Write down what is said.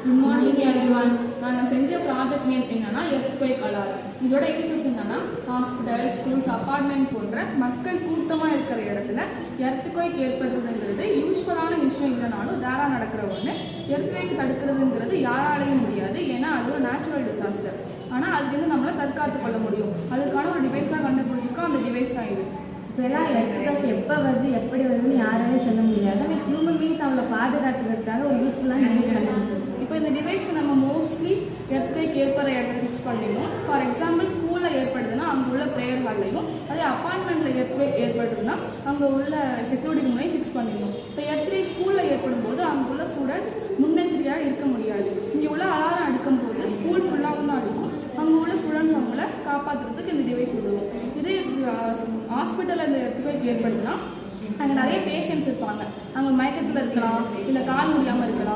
Good morning everyone. நாங்கள் செஞ்ச project name என்னன்னா எர்த்குவேக் அலாரம். இதோட யூசஸ் என்னன்னா ஹாஸ்பிட்டல், ஸ்கூல்ஸ், அப்பார்ட்மெண்ட் போன்ற மக்கள் கூட்டமாக இருக்கிற இடத்துல எர்த்குவேக் ஏற்படுறதுங்கிறது யூஸ்வலான விஷயம் இல்லைனாலும் ரேராக நடக்கிற ஒன்று. எர்த்குவேக் தடுக்கிறதுங்கிறது யாராலையும் முடியாது, ஏன்னா அது ஒரு நேச்சுரல் டிசாஸ்டர். ஆனால் அதுலேருந்து நம்மளை தற்காத்து கொள்ள முடியும். அதுக்கான ஒரு டிவைஸ் தான் கண்டுபிடிச்சிருக்கோம். அந்த டிவைஸ் தான் இது. இப்போல்லாம் எர்த்குவேக் எப்போ வருது எப்படி வருதுன்னு யாராலையும் சொல்ல முடியாது. ஆனால் ஹியூமன் பீங்ஸ் அவங்கள பாதுகாத்துக்கிறதுக்காக ஒரு யூஸ்ஃபுல்லான டிவைஸ் கண்டுபிடிச்சிருக்கோம். இப்போ இந்த டிவைஸை நம்ம மோஸ்ட்லி எர்த்குவேக் ஏற்படுற இடத்துல ஃபிக்ஸ் பண்ணிடணும். ஃபார் எக்ஸாம்பிள் ஸ்கூலில் ஏற்படுதுன்னா அங்கே உள்ள ப்ரேயர் ஹால்லையும், அதே அப்பார்ட்மெண்ட்டில் எர்த்குவேக் ஏற்படுதுன்னா அங்கே உள்ள செக்யூரிட்டி முறையும் ஃபிக்ஸ் பண்ணிடணும். இப்போ எர்த்குவேக் ஸ்கூலில் ஏற்படும் போது அங்கே உள்ள ஸ்டூடெண்ட்ஸ் முன்னெச்சரிக்கையாக இருக்க முடியாது. இங்கே உள்ள அலாரம் அடிக்கும் போது ஸ்கூல் ஃபுல்லாகவும் தான் அடிக்கும். அங்கே உள்ள ஸ்டூடெண்ட்ஸ் அவங்கள காப்பாற்றுறதுக்கு இந்த டிவைஸ் உதவும். இதே ஹாஸ்பிட்டலில் இந்த எர்த்குவேக் ஏற்படுதுன்னா அங்கே நிறைய பேஷண்ட்ஸ் இருப்பாங்க. அங்கே மயக்கத்தில் இருக்கலாம், இல்லை கால் முடியாமல் இருக்கலாம்.